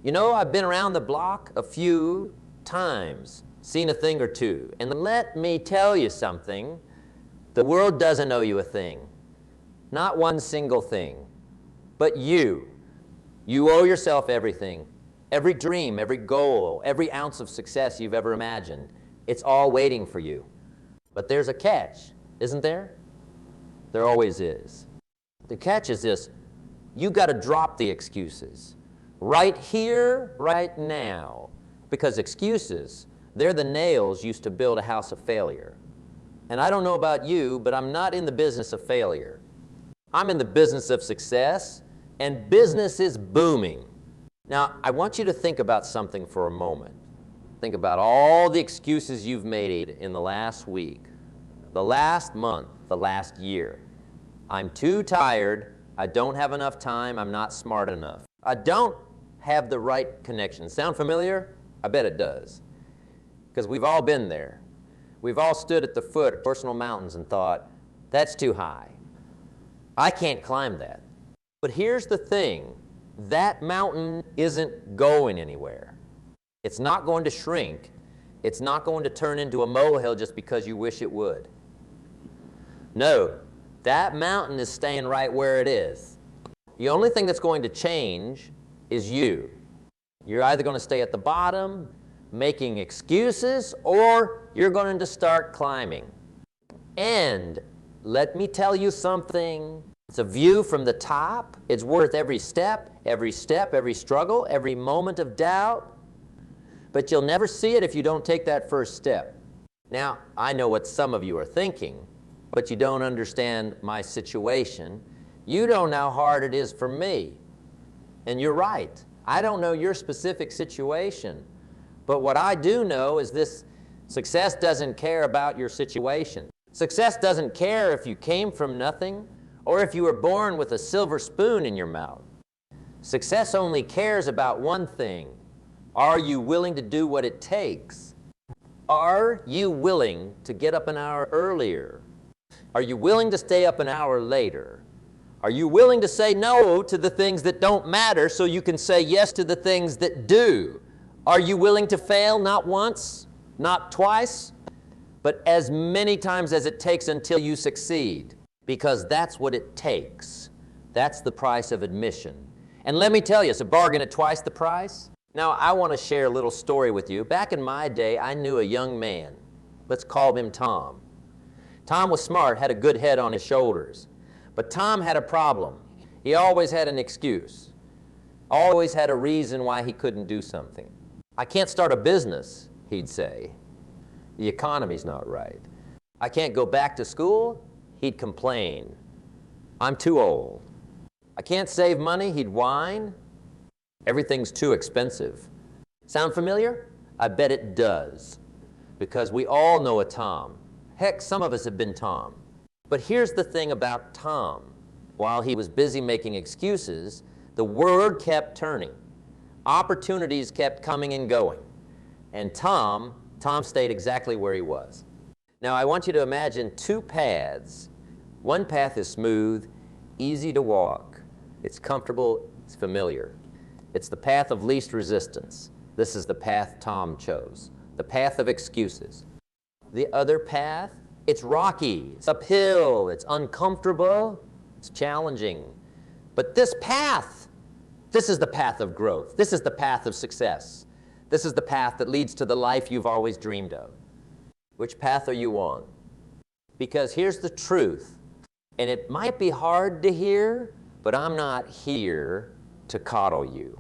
You know, I've been around the block a few times, seen a thing or two. And let me tell you something. The world doesn't owe you a thing. Not one single thing. But you. You owe yourself everything. Every dream, every goal, every ounce of success you've ever imagined. It's all waiting for you. But there's a catch, isn't there? There always is. The catch is this. You got to drop the excuses. Right here, right now. Because excuses, they're the nails used to build a house of failure. And I don't know about you, but I'm not in the business of failure. I'm in the business of success, and business is booming. Now, I want you to think about something for a moment. Think about all the excuses you've made in the last week, the last month, the last year. I'm too tired. I don't have enough time. I'm not smart enough. I don't have the right connection. Sound familiar? I bet it does. Because we've all been there. We've all stood at the foot of personal mountains and thought, that's too high. I can't climb that. But here's the thing. That mountain isn't going anywhere. It's not going to shrink. It's not going to turn into a molehill just because you wish it would. No, that mountain is staying right where it is. The only thing that's going to change is you. You're either going to stay at the bottom, making excuses, or you're going to start climbing. And let me tell you something. It's a view from the top. It's worth every step, every struggle, every moment of doubt. But you'll never see it if you don't take that first step. Now, I know what some of you are thinking, but you don't understand my situation. You don't know how hard it is for me. And you're right. I don't know your specific situation. But what I do know is this: success doesn't care about your situation. Success doesn't care if you came from nothing or if you were born with a silver spoon in your mouth. Success only cares about one thing. Are you willing to do what it takes? Are you willing to get up an hour earlier? Are you willing to stay up an hour later? Are you willing to say no to the things that don't matter so you can say yes to the things that do? Are you willing to fail not once, not twice, but as many times as it takes until you succeed? Because that's what it takes. That's the price of admission. And let me tell you, it's a bargain at twice the price. Now, I want to share a little story with you. Back in my day, I knew a young man. Let's call him Tom. Tom was smart, had a good head on his shoulders. But Tom had a problem. He always had an excuse. Always had a reason why he couldn't do something. I can't start a business, he'd say. The economy's not right. I can't go back to school, he'd complain. I'm too old. I can't save money, he'd whine. Everything's too expensive. Sound familiar? I bet it does. Because we all know a Tom. Heck, some of us have been Tom. But here's the thing about Tom. While he was busy making excuses, the world kept turning. Opportunities kept coming and going. And Tom stayed exactly where he was. Now, I want you to imagine two paths. One path is smooth, easy to walk. It's comfortable, it's familiar. It's the path of least resistance. This is the path Tom chose, the path of excuses. The other path, it's rocky, it's uphill, it's uncomfortable, it's challenging. But this path, this is the path of growth. This is the path of success. This is the path that leads to the life you've always dreamed of. Which path are you on? Because here's the truth, and it might be hard to hear, but I'm not here to coddle you.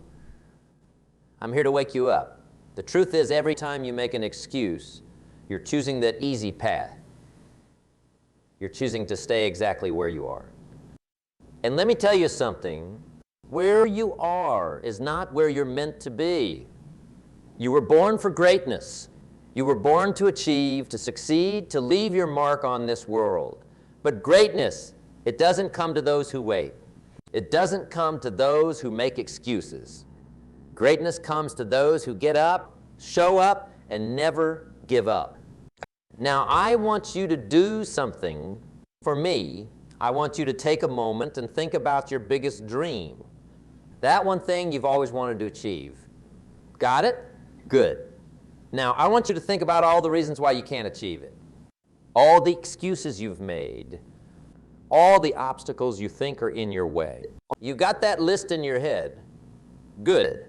I'm here to wake you up. The truth is, every time you make an excuse, you're choosing that easy path. You're choosing to stay exactly where you are. And let me tell you something. Where you are is not where you're meant to be. You were born for greatness. You were born to achieve, to succeed, to leave your mark on this world. But greatness, it doesn't come to those who wait. It doesn't come to those who make excuses. Greatness comes to those who get up, show up, and never give up. Now, I want you to do something for me. I want you to take a moment and think about your biggest dream. That one thing you've always wanted to achieve. Got it? Good. Now, I want you to think about all the reasons why you can't achieve it. All the excuses you've made, all the obstacles you think are in your way. You got that list in your head. Good.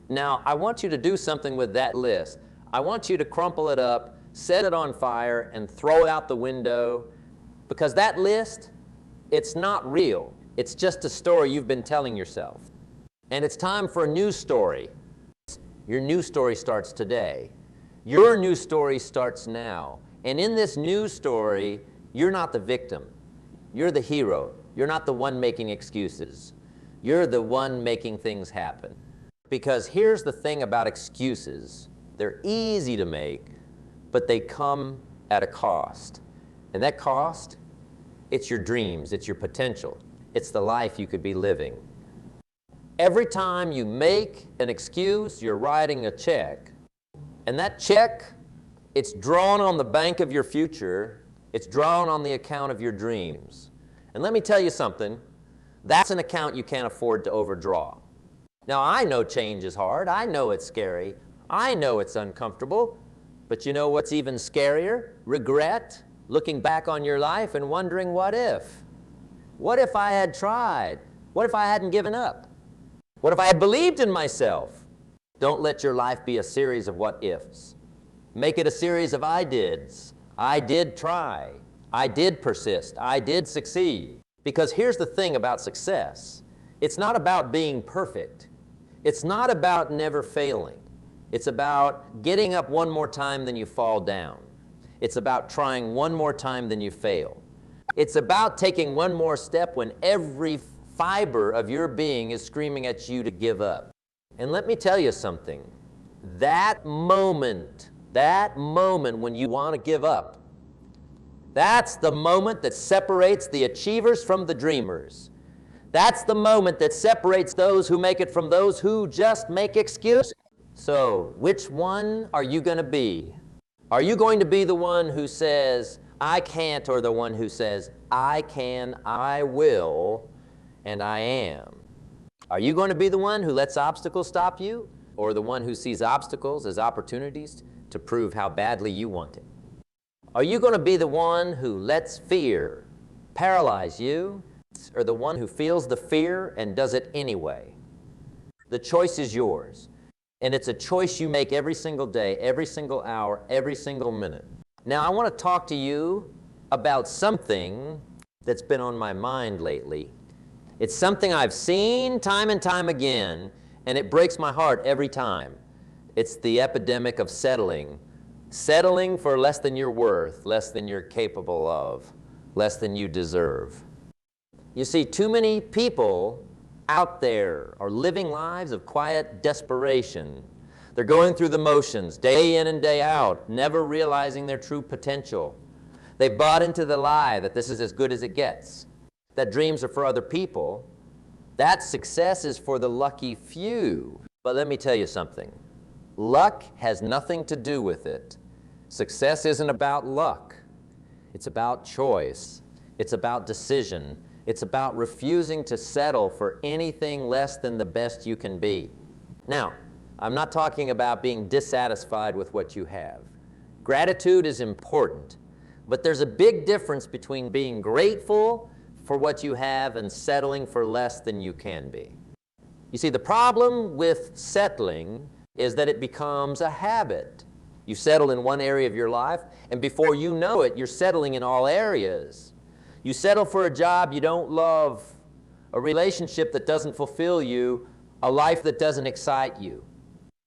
Now, I want you to do something with that list. I want you to crumple it up, set it on fire, and throw it out the window, because that list, it's not real. It's just a story you've been telling yourself. And it's time for a new story. Your new story starts today. Your new story starts now. And in this new story, you're not the victim. You're the hero. You're not the one making excuses. You're the one making things happen. Because here's the thing about excuses. They're easy to make, but they come at a cost. And that cost, it's your dreams, it's your potential. It's the life you could be living. Every time you make an excuse, you're writing a check. And that check, it's drawn on the bank of your future. It's drawn on the account of your dreams. And let me tell you something, that's an account you can't afford to overdraw. Now, I know change is hard. I know it's scary. I know it's uncomfortable. But you know what's even scarier? Regret, looking back on your life and wondering, what if? What if I had tried? What if I hadn't given up? What if I had believed in myself? Don't let your life be a series of what ifs. Make it a series of I dids. I did try. I did persist. I did succeed. Because here's the thing about success. It's not about being perfect. It's not about never failing. It's about getting up one more time than you fall down. It's about trying one more time than you fail. It's about taking one more step when every fiber of your being is screaming at you to give up. And let me tell you something. That moment when you want to give up, that's the moment that separates the achievers from the dreamers. That's the moment that separates those who make it from those who just make excuses. So, which one are you going to be? Are you going to be the one who says, I can't, or the one who says, I can, I will, and I am? Are you going to be the one who lets obstacles stop you, or the one who sees obstacles as opportunities to prove how badly you want it? Are you going to be the one who lets fear paralyze you, or the one who feels the fear and does it anyway? The choice is yours. And it's a choice you make every single day, every single hour, every single minute. Now, I want to talk to you about something that's been on my mind lately. It's something I've seen time and time again, and it breaks my heart every time. It's the epidemic of settling. Settling for less than you're worth, less than you're capable of, less than you deserve. You see, too many people out there are living lives of quiet desperation. They're going through the motions, day in and day out, never realizing their true potential. They've bought into the lie that this is as good as it gets, that dreams are for other people, that success is for the lucky few. But let me tell you something. Luck has nothing to do with it. Success isn't about luck. It's about choice. It's about decision. It's about refusing to settle for anything less than the best you can be. Now, I'm not talking about being dissatisfied with what you have. Gratitude is important, but there's a big difference between being grateful for what you have and settling for less than you can be. You see, the problem with settling is that it becomes a habit. You settle in one area of your life, and before you know it, you're settling in all areas. You settle for a job you don't love, a relationship that doesn't fulfill you, a life that doesn't excite you.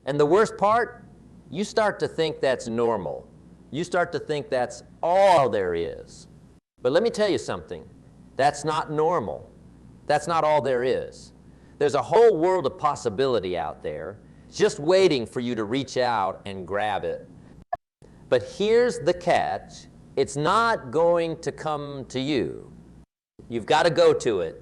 And the worst part, you start to think that's normal. You start to think that's all there is. But let me tell you something. That's not normal. That's not all there is. There's a whole world of possibility out there, just waiting for you to reach out and grab it. But here's the catch. It's not going to come to you. You've got to go to it.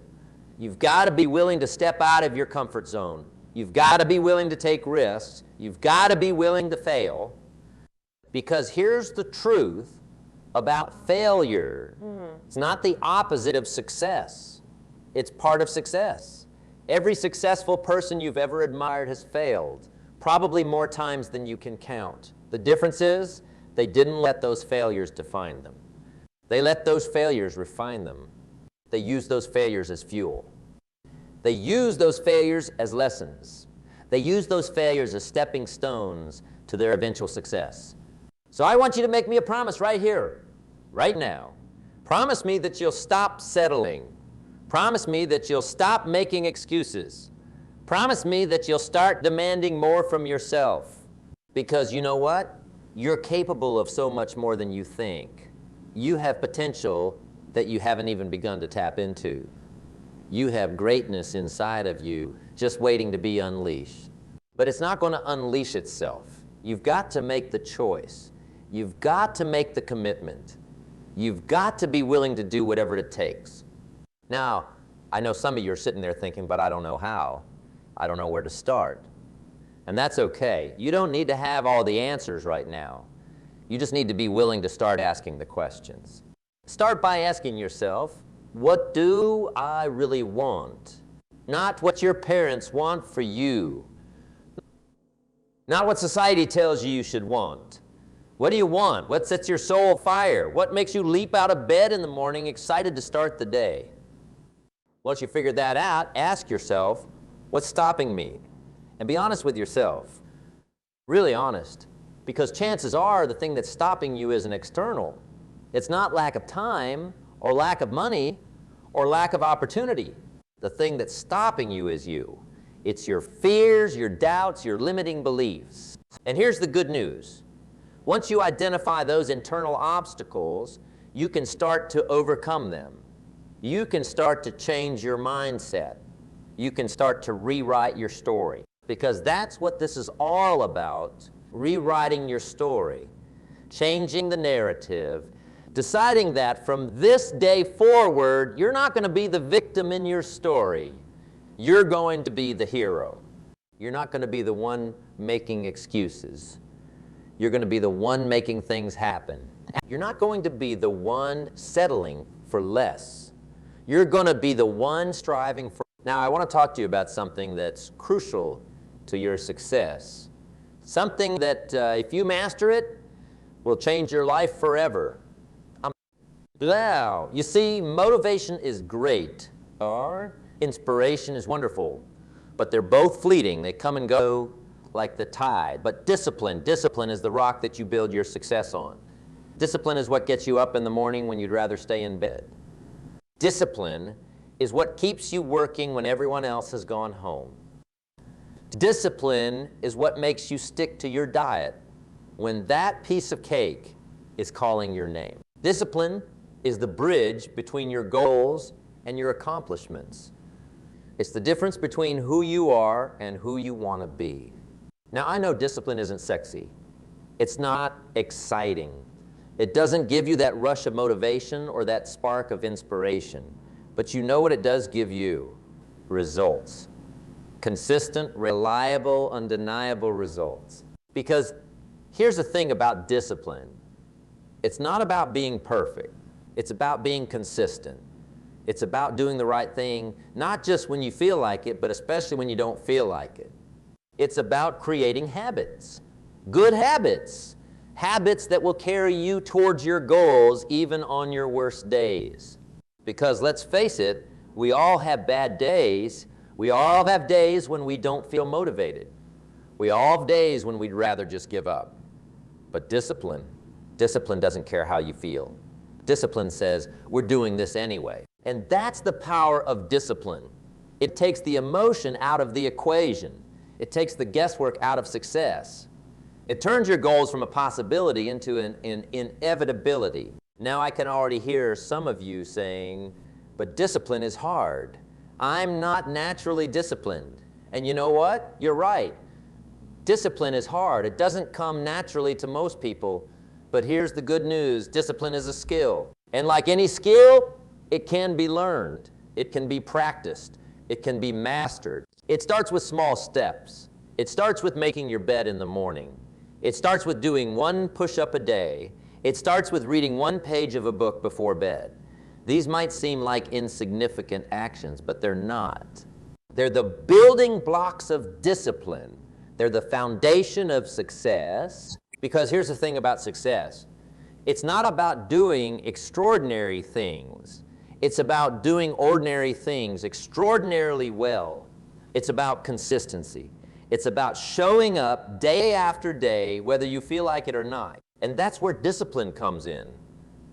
You've got to be willing to step out of your comfort zone. You've got to be willing to take risks. You've got to be willing to fail. Because here's the truth about failure. It's not the opposite of success. It's part of success. Every successful person you've ever admired has failed. probably more times than you can count. The difference is they didn't let those failures define them. They let those failures refine them. They used those failures as fuel. They used those failures as lessons. They used those failures as stepping stones to their eventual success. So I want you to make me a promise right here, right now. Promise me that you'll stop settling. Promise me that you'll stop making excuses. Promise me that you'll start demanding more from yourself. Because you know what? You're capable of so much more than you think. You have potential that you haven't even begun to tap into. You have greatness inside of you just waiting to be unleashed. But it's not going to unleash itself. You've got to make the choice. You've got to make the commitment. You've got to be willing to do whatever it takes. Now, I know some of you are sitting there thinking, but I don't know how. I don't know where to start. And that's okay. You don't need to have all the answers right now. You just need to be willing to start asking the questions. Start by asking yourself, what do I really want? Not what your parents want for you. Not what society tells you you should want. What do you want? What sets your soul afire? What makes you leap out of bed in the morning excited to start the day? Once you figure that out, ask yourself, what's stopping me? And be honest with yourself. Really honest. Because chances are the thing that's stopping you isn't external. It's not lack of time or lack of money or lack of opportunity. The thing that's stopping you is you. It's your fears, your doubts, your limiting beliefs. And here's the good news. Once you identify those internal obstacles, you can start to overcome them. You can start to change your mindset. You can start to rewrite your story. Because that's what this is all about, rewriting your story, changing the narrative, deciding that from this day forward, you're not going to be the victim in your story. You're going to be the hero. You're not going to be the one making excuses. You're going to be the one making things happen. You're not going to be the one settling for less. You're going to be the one striving for. Now, I want to talk to you about something that's crucial to your success. Something that, if you master it, will change your life forever. Now, you see, motivation is great, or inspiration is wonderful, but they're both fleeting. They come and go like the tide. But discipline is the rock that you build your success on. Discipline is what gets you up in the morning when you'd rather stay in bed. Discipline is what keeps you working when everyone else has gone home. Discipline is what makes you stick to your diet when that piece of cake is calling your name. Discipline is the bridge between your goals and your accomplishments. It's the difference between who you are and who you want to be. Now, I know discipline isn't sexy. It's not exciting. It doesn't give you that rush of motivation or that spark of inspiration. But you know what it does give you? Results. Consistent, reliable, undeniable results. Because here's the thing about discipline. It's not about being perfect. It's about being consistent. It's about doing the right thing, not just when you feel like it, but especially when you don't feel like it. It's about creating habits, good habits, habits that will carry you towards your goals even on your worst days. Because let's face it, we all have bad days. We all have days when we don't feel motivated. We all have days when we'd rather just give up. But discipline doesn't care how you feel. Discipline says, we're doing this anyway. And that's the power of discipline. It takes the emotion out of the equation. It takes the guesswork out of success. It turns your goals from a possibility into an inevitability. Now I can already hear some of you saying, but discipline is hard. I'm not naturally disciplined. And you know what? You're right. Discipline is hard. It doesn't come naturally to most people. But here's the good news. Discipline is a skill. And like any skill, it can be learned. It can be practiced. It can be mastered. It starts with small steps. It starts with making your bed in the morning. It starts with doing one push-up a day. It starts with reading one page of a book before bed. These might seem like insignificant actions, but they're not. They're the building blocks of discipline They're the foundation of success, because here's the thing about success. It's not about doing extraordinary things. It's about doing ordinary things extraordinarily well. It's about consistency. It's about showing up day after day, whether you feel like it or not. And that's where discipline comes in.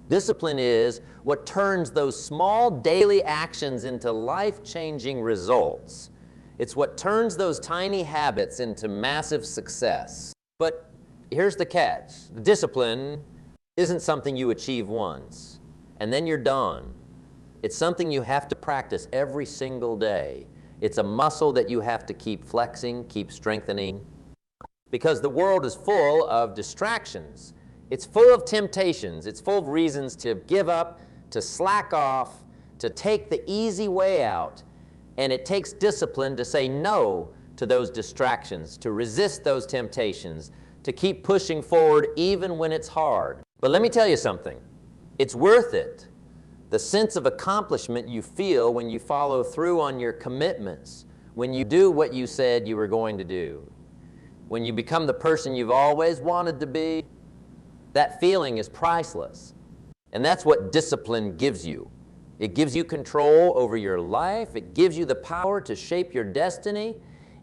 Discipline is what turns those small daily actions into life-changing results. It's what turns those tiny habits into massive success. But here's the catch. Discipline isn't something you achieve once, and then you're done. It's something you have to practice every single day. It's a muscle that you have to keep flexing, keep strengthening, because the world is full of distractions. It's full of temptations. It's full of reasons to give up, to slack off, to take the easy way out. And it takes discipline to say no to those distractions, to resist those temptations, to keep pushing forward even when it's hard. But let me tell you something. It's worth it. The sense of accomplishment you feel when you follow through on your commitments, when you do what you said you were going to do, when you become the person you've always wanted to be, that feeling is priceless. And that's what discipline gives you. It gives you control over your life. It gives you the power to shape your destiny.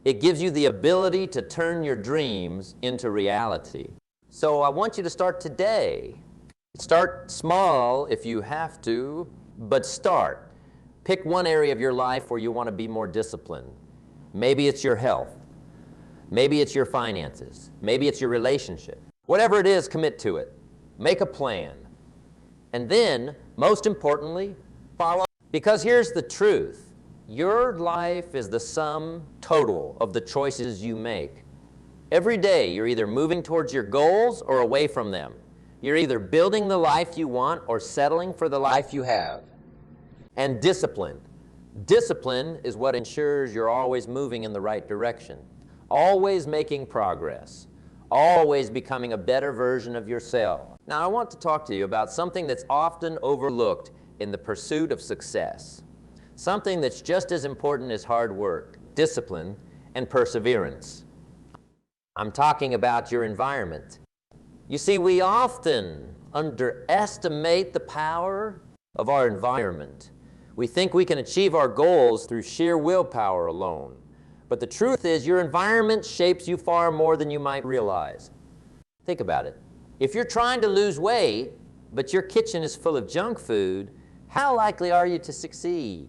It gives you the ability to turn your dreams into reality. So I want you to start today. Start small if you have to, but start. Pick one area of your life where you want to be more disciplined. Maybe it's your health. Maybe it's your finances. Maybe it's your relationship. Whatever it is, commit to it. Make a plan. And then, most importantly, follow. Because here's the truth. Your life is the sum total of the choices you make. Every day, you're either moving towards your goals or away from them. You're either building the life you want or settling for the life you have. And discipline. Discipline is what ensures you're always moving in the right direction, always making progress, always becoming a better version of yourself. Now, I want to talk to you about something that's often overlooked in the pursuit of success, something that's just as important as hard work, discipline, and perseverance. I'm talking about your environment. You see, we often underestimate the power of our environment. We think we can achieve our goals through sheer willpower alone. But the truth is, your environment shapes you far more than you might realize. Think about it. If you're trying to lose weight, but your kitchen is full of junk food, how likely are you to succeed?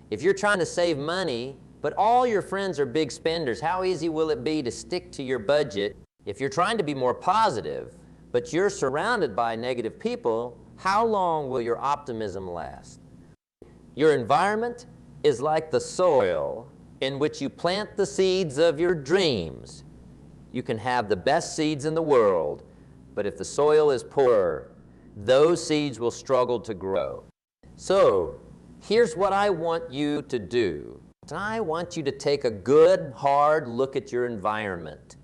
If you're trying to save money, but all your friends are big spenders, how easy will it be to stick to your budget? If you're trying to be more positive, but you're surrounded by negative people, how long will your optimism last? Your environment is like the soil in which you plant the seeds of your dreams. You can have the best seeds in the world, but if the soil is poor, those seeds will struggle to grow. So, here's what I want you to do. I want you to take a good, hard look at your environment.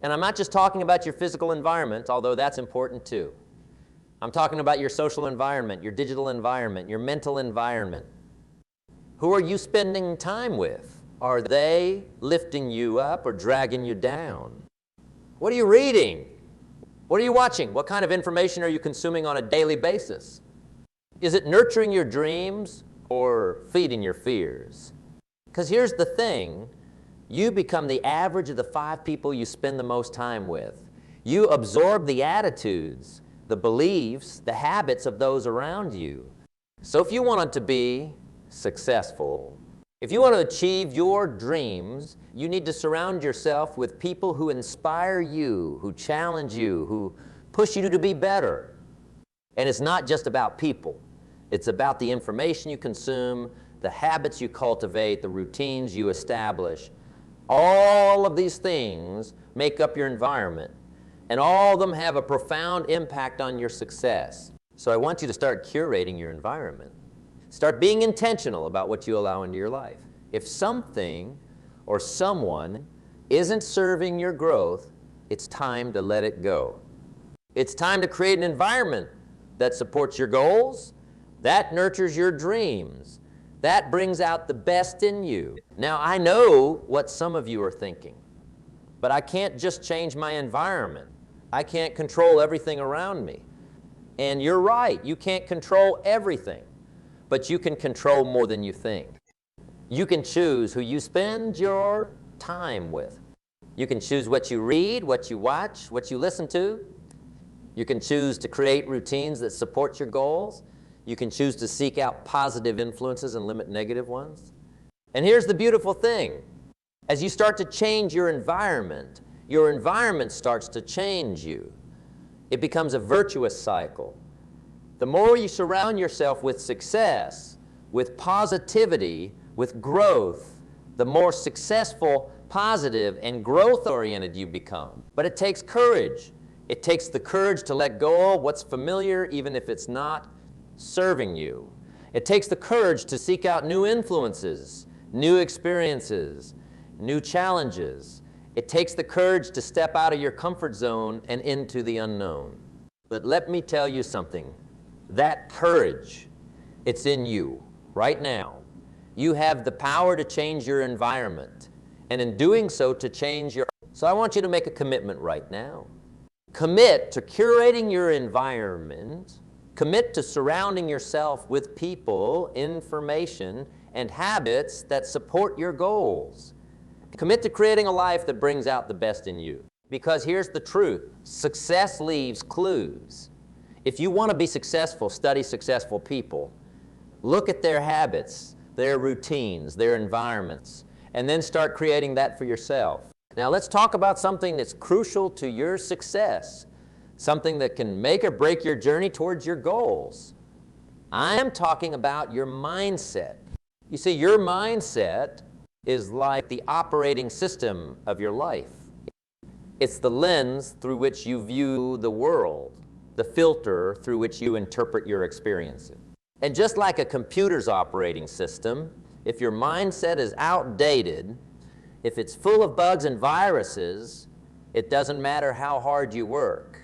And I'm not just talking about your physical environment, although that's important too. I'm talking about your social environment, your digital environment, your mental environment. Who are you spending time with? Are they lifting you up or dragging you down? What are you reading? What are you watching? What kind of information are you consuming on a daily basis? Is it nurturing your dreams or feeding your fears? Because here's the thing. You become the average of the 5 people you spend the most time with. You absorb the attitudes, the beliefs, the habits of those around you. So if you want to be successful, if you want to achieve your dreams, you need to surround yourself with people who inspire you, who challenge you, who push you to be better. And it's not just about people. It's about the information you consume, the habits you cultivate, the routines you establish. All of these things make up your environment, and all of them have a profound impact on your success. So I want you to start curating your environment. Start being intentional about what you allow into your life. If something or someone isn't serving your growth, it's time to let it go. It's time to create an environment that supports your goals, that nurtures your dreams, that brings out the best in you. Now, I know what some of you are thinking. But I can't just change my environment. I can't control everything around me. And you're right, you can't control everything, but you can control more than you think. You can choose who you spend your time with. You can choose what you read, what you watch, what you listen to. You can choose to create routines that support your goals. You can choose to seek out positive influences and limit negative ones. And here's the beautiful thing. As you start to change your environment starts to change you. It becomes a virtuous cycle. The more you surround yourself with success, with positivity, with growth, the more successful, positive, and growth-oriented you become. But it takes courage. It takes the courage to let go of what's familiar, even if it's not serving you. It takes the courage to seek out new influences, new experiences, new challenges. It takes the courage to step out of your comfort zone and into the unknown. But let me tell you something. That courage, it's in you right now. You have the power to change your environment, and in doing so, to change your... So I want you to make a commitment right now. Commit to curating your environment. Commit to surrounding yourself with people, information, and habits that support your goals. Commit to creating a life that brings out the best in you. Because here's the truth. Success leaves clues. If you want to be successful, study successful people. Look at their habits, their routines, their environments, and then start creating that for yourself. Now let's talk about something that's crucial to your success, something that can make or break your journey towards your goals. I am talking about your mindset. You see, your mindset is like the operating system of your life. It's the lens through which you view the world, the filter through which you interpret your experiences. And just like a computer's operating system, if your mindset is outdated, if it's full of bugs and viruses, it doesn't matter how hard you work.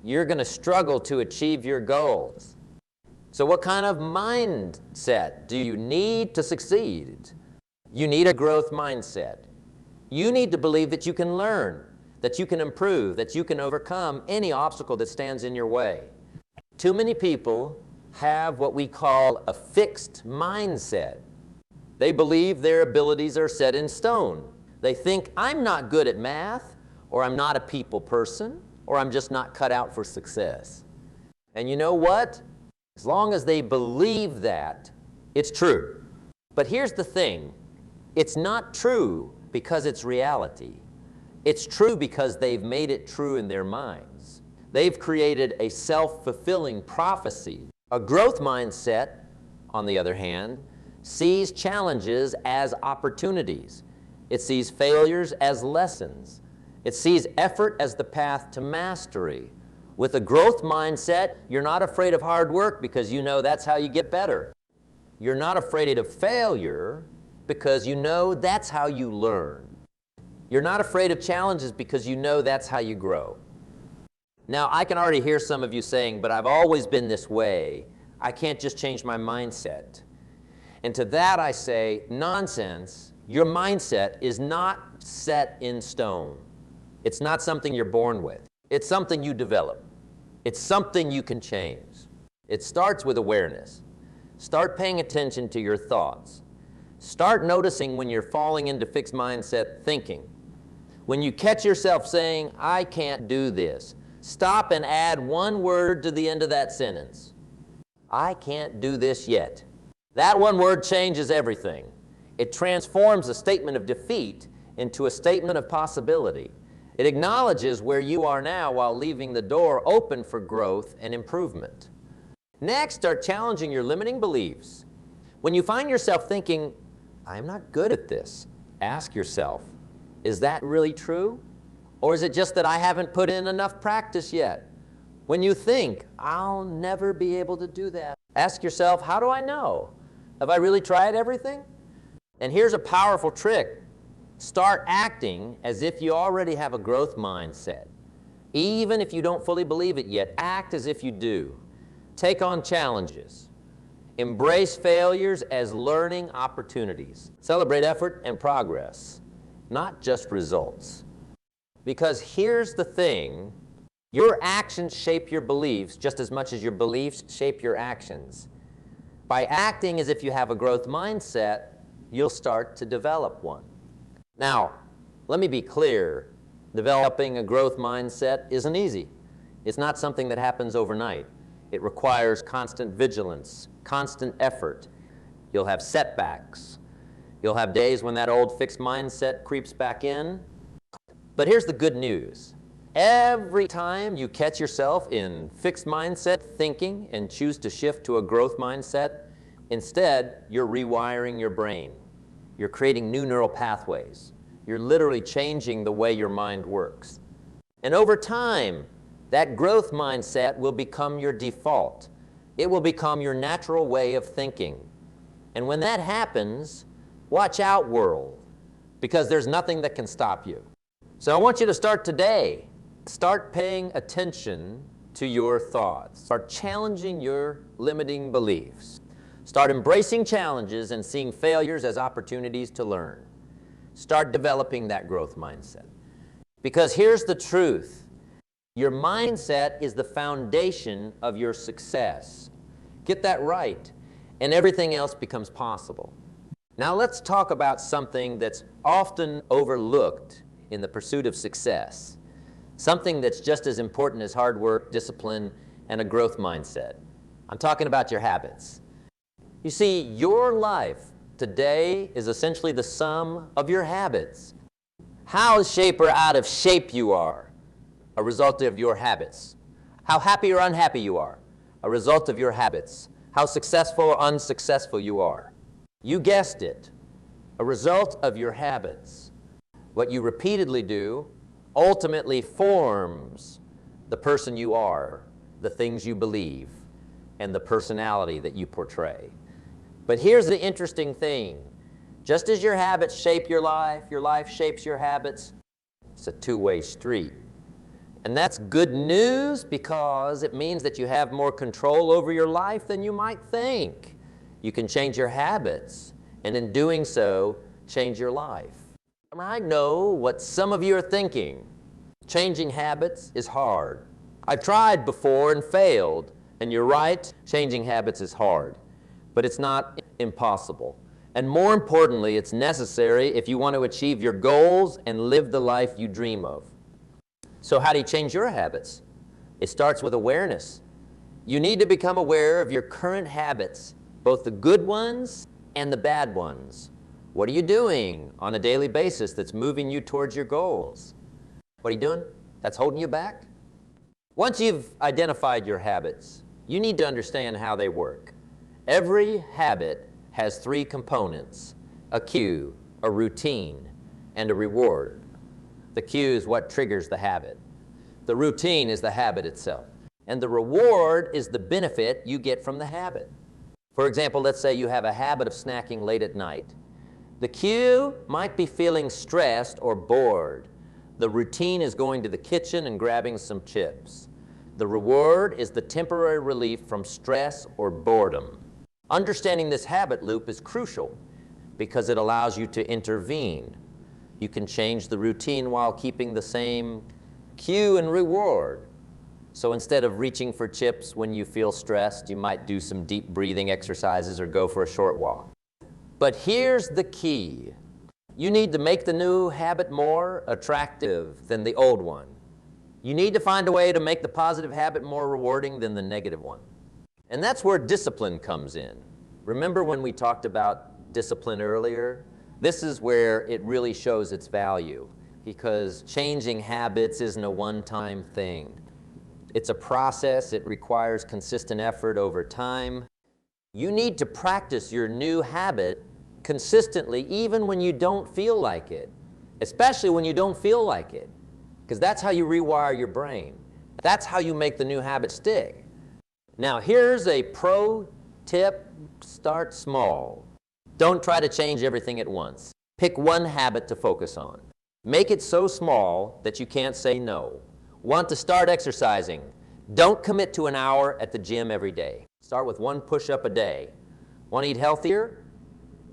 You're going to struggle to achieve your goals. So what kind of mindset do you need to succeed? You need a growth mindset. You need to believe that you can learn, that you can improve, that you can overcome any obstacle that stands in your way. Too many people have what we call a fixed mindset. They believe their abilities are set in stone. They think, I'm not good at math, or I'm not a people person, or I'm just not cut out for success. And you know what? As long as they believe that, it's true. But here's the thing. It's not true because it's reality. It's true because they've made it true in their minds. They've created a self-fulfilling prophecy. A growth mindset, on the other hand, sees challenges as opportunities. It sees failures as lessons. It sees effort as the path to mastery. With a growth mindset, you're not afraid of hard work because you know that's how you get better. You're not afraid of failure because you know that's how you learn. You're not afraid of challenges because you know that's how you grow. Now, I can already hear some of you saying, but I've always been this way. I can't just change my mindset. And to that I say, nonsense. Your mindset is not set in stone. It's not something you're born with. It's something you develop. It's something you can change. It starts with awareness. Start paying attention to your thoughts. Start noticing when you're falling into fixed mindset thinking. When you catch yourself saying, I can't do this, stop and add one word to the end of that sentence. I can't do this yet. That one word changes everything. It transforms a statement of defeat into a statement of possibility. It acknowledges where you are now while leaving the door open for growth and improvement. Next, start challenging your limiting beliefs. When you find yourself thinking, I'm not good at this, ask yourself, is that really true? Or is it just that I haven't put in enough practice yet? When you think, I'll never be able to do that, ask yourself, how do I know? Have I really tried everything? And here's a powerful trick. Start acting as if you already have a growth mindset. Even if you don't fully believe it yet, act as if you do. Take on challenges. Embrace failures as learning opportunities. Celebrate effort and progress, not just results. Because here's the thing, your actions shape your beliefs just as much as your beliefs shape your actions. By acting as if you have a growth mindset, you'll start to develop one. Now, let me be clear, developing a growth mindset isn't easy. It's not something that happens overnight. It requires constant vigilance, constant effort. You'll have setbacks. You'll have days when that old fixed mindset creeps back in. But here's the good news. Every time you catch yourself in fixed mindset thinking and choose to shift to a growth mindset, instead, you're rewiring your brain. You're creating new neural pathways. You're literally changing the way your mind works. And over time, that growth mindset will become your default. It will become your natural way of thinking. And when that happens, watch out, world, because there's nothing that can stop you. So I want you to start today. Start paying attention to your thoughts. Start challenging your limiting beliefs. Start embracing challenges and seeing failures as opportunities to learn. Start developing that growth mindset. Because here's the truth. Your mindset is the foundation of your success. Get that right, and everything else becomes possible. Now let's talk about something that's often overlooked in the pursuit of success. Something that's just as important as hard work, discipline, and a growth mindset. I'm talking about your habits. You see, your life today is essentially the sum of your habits. How shape or out of shape you are, a result of your habits. How happy or unhappy you are, a result of your habits. How successful or unsuccessful you are. You guessed it, a result of your habits. What you repeatedly do ultimately forms the person you are, the things you believe, and the personality that you portray. But here's the interesting thing. Just as your habits shape your life shapes your habits, it's a two-way street. And that's good news because it means that you have more control over your life than you might think. You can change your habits, and in doing so, change your life. I know what some of you are thinking. Changing habits is hard. I tried before and failed, and you're right, changing habits is hard. But it's not impossible. And more importantly, it's necessary if you want to achieve your goals and live the life you dream of. So how do you change your habits? It starts with awareness. You need to become aware of your current habits, both the good ones and the bad ones. What are you doing on a daily basis that's moving you towards your goals? What are you doing that's holding you back? Once you've identified your habits, you need to understand how they work. Every habit has three components: a cue, a routine, and a reward. The cue is what triggers the habit. The routine is the habit itself. And the reward is the benefit you get from the habit. For example, let's say you have a habit of snacking late at night. The cue might be feeling stressed or bored. The routine is going to the kitchen and grabbing some chips. The reward is the temporary relief from stress or boredom. Understanding this habit loop is crucial because it allows you to intervene. You can change the routine while keeping the same cue and reward. So instead of reaching for chips when you feel stressed, you might do some deep breathing exercises or go for a short walk. But here's the key. You need to make the new habit more attractive than the old one. You need to find a way to make the positive habit more rewarding than the negative one. And that's where discipline comes in. Remember when we talked about discipline earlier? This is where it really shows its value, because changing habits isn't a one-time thing. It's a process. It requires consistent effort over time. You need to practice your new habit consistently even when you don't feel like it, especially when you don't feel like it, because that's how you rewire your brain. That's how you make the new habit stick. Now, here's a pro tip. Start small. Don't try to change everything at once. Pick one habit to focus on. Make it so small that you can't say no. Want to start exercising? Don't commit to an hour at the gym every day. Start with one push-up a day. Want to eat healthier?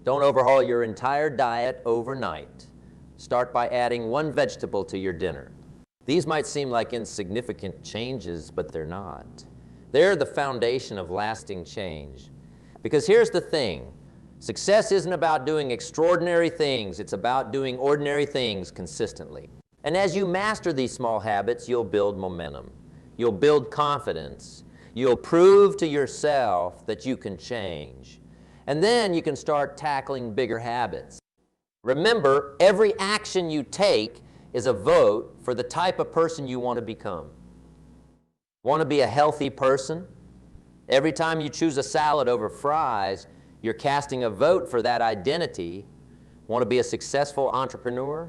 Don't overhaul your entire diet overnight. Start by adding one vegetable to your dinner. These might seem like insignificant changes, but they're not. They're the foundation of lasting change. Because here's the thing, success isn't about doing extraordinary things, it's about doing ordinary things consistently. And as you master these small habits, you'll build momentum. You'll build confidence. You'll prove to yourself that you can change. And then you can start tackling bigger habits. Remember, every action you take is a vote for the type of person you want to become. Want to be a healthy person? Every time you choose a salad over fries, you're casting a vote for that identity. Want to be a successful entrepreneur?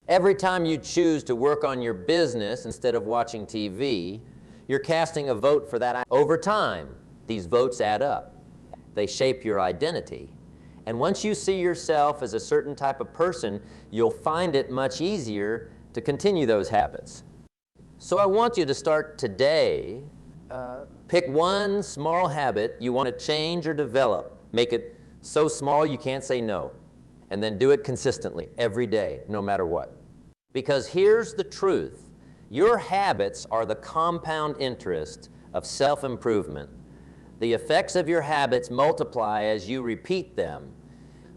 Every time you choose to work on your business instead of watching TV, you're casting a vote for that. Over time, these votes add up. They shape your identity. And once you see yourself as a certain type of person, you'll find it much easier to continue those habits. So I want you to start today. Pick one small habit you want to change or develop. Make it so small you can't say no. And then do it consistently, every day, no matter what. Because here's the truth. Your habits are the compound interest of self-improvement. The effects of your habits multiply as you repeat them.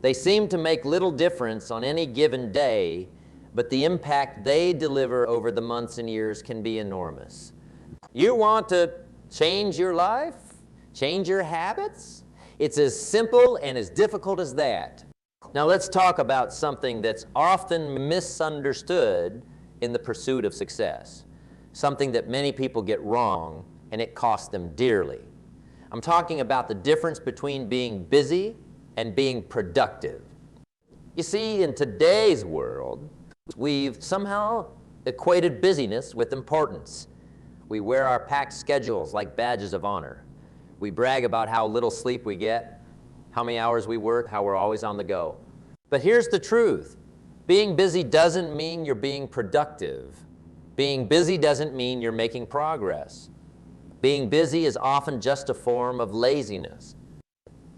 They seem to make little difference on any given day, but the impact they deliver over the months and years can be enormous. You want to change your life? Change your habits? It's as simple and as difficult as that. Now let's talk about something that's often misunderstood in the pursuit of success. Something that many people get wrong, and it costs them dearly. I'm talking about the difference between being busy and being productive. You see, in today's world, we've somehow equated busyness with importance. We wear our packed schedules like badges of honor. We brag about how little sleep we get, how many hours we work, how we're always on the go. But here's the truth. Being busy doesn't mean you're being productive. Being busy doesn't mean you're making progress. Being busy is often just a form of laziness.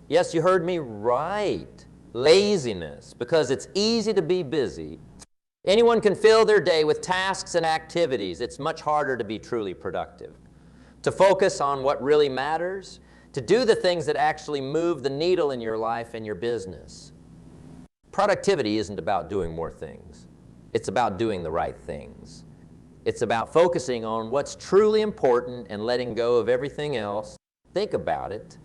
Yes, you heard me right. Laziness, because it's easy to be busy. Anyone can fill their day with tasks and activities. It's much harder to be truly productive. To focus on what really matters, to do the things that actually move the needle in your life and your business. Productivity isn't about doing more things. It's about doing the right things. It's about focusing on what's truly important and letting go of everything else. Think about it.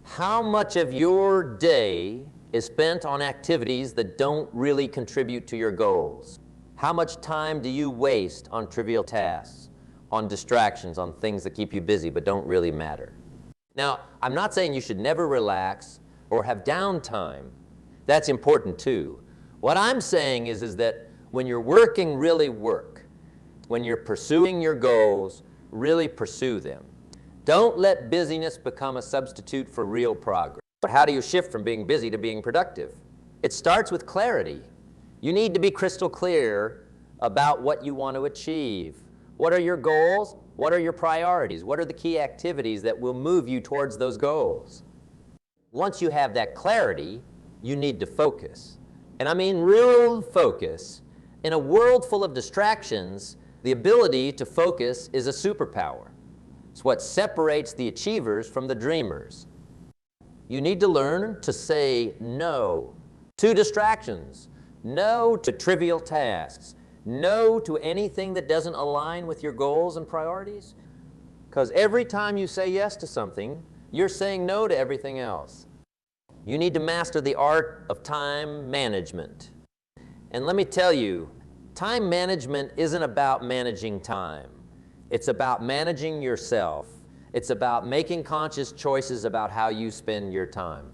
How much of your day is spent on activities that don't really contribute to your goals? How much time do you waste on trivial tasks, on distractions, on things that keep you busy but don't really matter? Now, I'm not saying you should never relax or have downtime. That's important too. What I'm saying is that when you're working, really work. When you're pursuing your goals, really pursue them. Don't let busyness become a substitute for real progress. But how do you shift from being busy to being productive? It starts with clarity. You need to be crystal clear about what you want to achieve. What are your goals? What are your priorities? What are the key activities that will move you towards those goals? Once you have that clarity, you need to focus. And I mean real focus. In a world full of distractions, the ability to focus is a superpower. It's what separates the achievers from the dreamers. You need to learn to say no to distractions, no to trivial tasks, no to anything that doesn't align with your goals and priorities. Because every time you say yes to something, you're saying no to everything else. You need to master the art of time management. And let me tell you, time management isn't about managing time. It's about managing yourself. It's about making conscious choices about how you spend your time.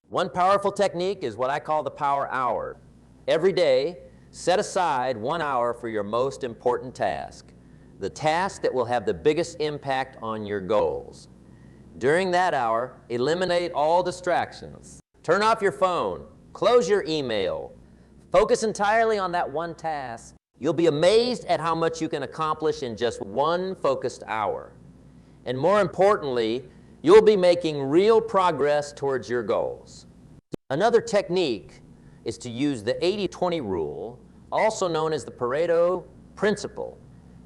One powerful technique is what I call the power hour. Every day, set aside 1 hour for your most important task, the task that will have the biggest impact on your goals. During that hour, eliminate all distractions. Turn off your phone, close your email, focus entirely on that one task. You'll be amazed at how much you can accomplish in just one focused hour. And more importantly, you'll be making real progress towards your goals. Another technique is to use the 80-20 rule, also known as the Pareto principle.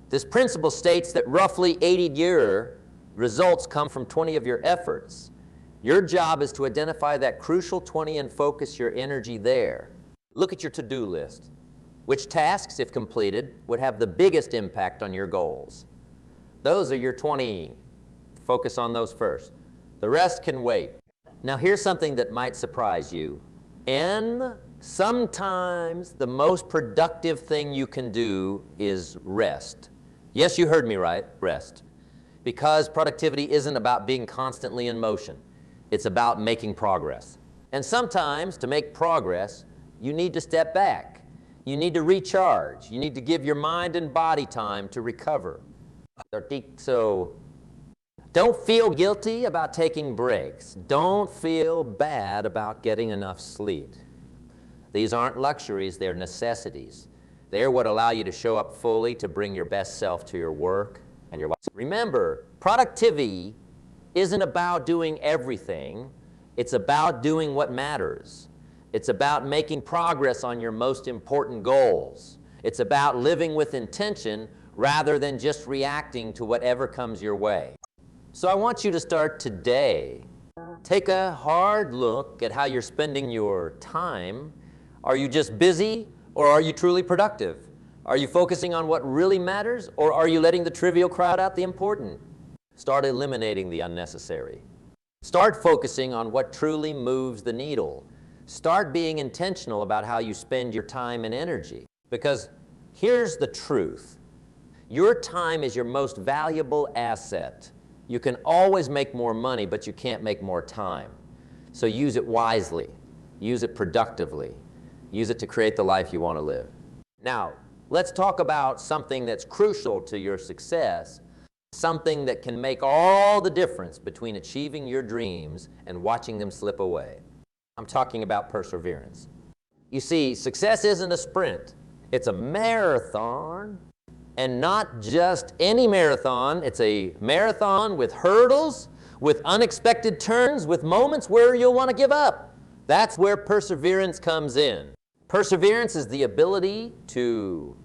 This principle states that roughly 80-year results come from 20 of your efforts. Your job is to identify that crucial 20 and focus your energy there. Look at your to-do list. Which tasks, if completed, would have the biggest impact on your goals? Those are your 20. Focus on those first. The rest can wait. Now here's something that might surprise you. Sometimes the most productive thing you can do is rest. Yes, you heard me right, rest. Because productivity isn't about being constantly in motion. It's about making progress. And sometimes, to make progress, you need to step back. You need to recharge. You need to give your mind and body time to recover. So, don't feel guilty about taking breaks. Don't feel bad about getting enough sleep. These aren't luxuries, they're necessities. They're what allow you to show up fully, to bring your best self to your work and your life. Remember, productivity isn't about doing everything. It's about doing what matters. It's about making progress on your most important goals. It's about living with intention rather than just reacting to whatever comes your way. So I want you to start today. Take a hard look at how you're spending your time. Are you just busy, or are you truly productive? Are you focusing on what really matters, or are you letting the trivial crowd out the important? Start eliminating the unnecessary. Start focusing on what truly moves the needle. Start being intentional about how you spend your time and energy. Because here's the truth. Your time is your most valuable asset. You can always make more money, but you can't make more time. So use it wisely. Use it productively. Use it to create the life you want to live. Now, let's talk about something that's crucial to your success, something that can make all the difference between achieving your dreams and watching them slip away. I'm talking about perseverance. You see, success isn't a sprint. It's a marathon, and not just any marathon. It's a marathon with hurdles, with unexpected turns, with moments where you'll want to give up. That's where perseverance comes in. Perseverance is the ability to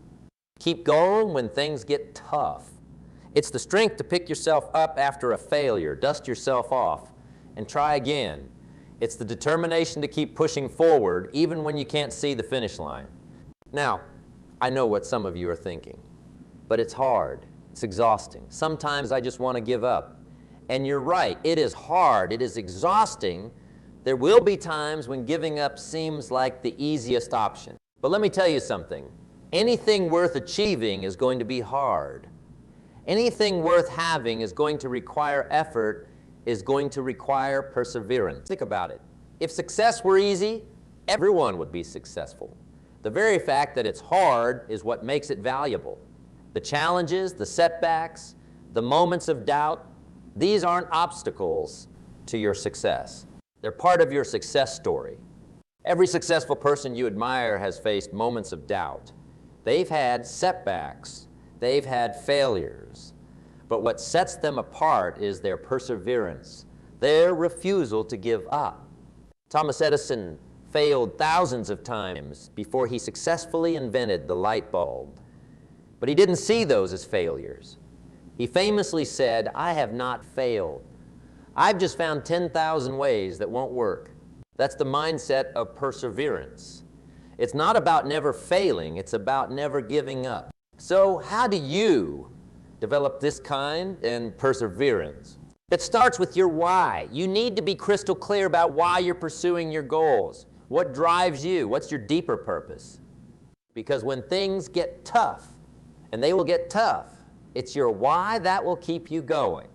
keep going when things get tough. It's the strength to pick yourself up after a failure, dust yourself off, and try again. It's the determination to keep pushing forward even when you can't see the finish line. Now, I know what some of you are thinking, but it's hard. It's exhausting. Sometimes I just want to give up. And you're right, it is hard, it is exhausting. There will be times when giving up seems like the easiest option. But let me tell you something. Anything worth achieving is going to be hard. Anything worth having is going to require effort, is going to require perseverance. Think about it. If success were easy, everyone would be successful. The very fact that it's hard is what makes it valuable. The challenges, the setbacks, the moments of doubt, these aren't obstacles to your success. They're part of your success story. Every successful person you admire has faced moments of doubt. They've had setbacks. They've had failures. But what sets them apart is their perseverance, their refusal to give up. Thomas Edison failed thousands of times before he successfully invented the light bulb. But he didn't see those as failures. He famously said, "I have not failed. I've just found 10,000 ways that won't work." That's the mindset of perseverance. It's not about never failing, it's about never giving up. So how do you develop this kind of perseverance? It starts with your why. You need to be crystal clear about why you're pursuing your goals. What drives you? What's your deeper purpose? Because when things get tough, and they will get tough, it's your why that will keep you going.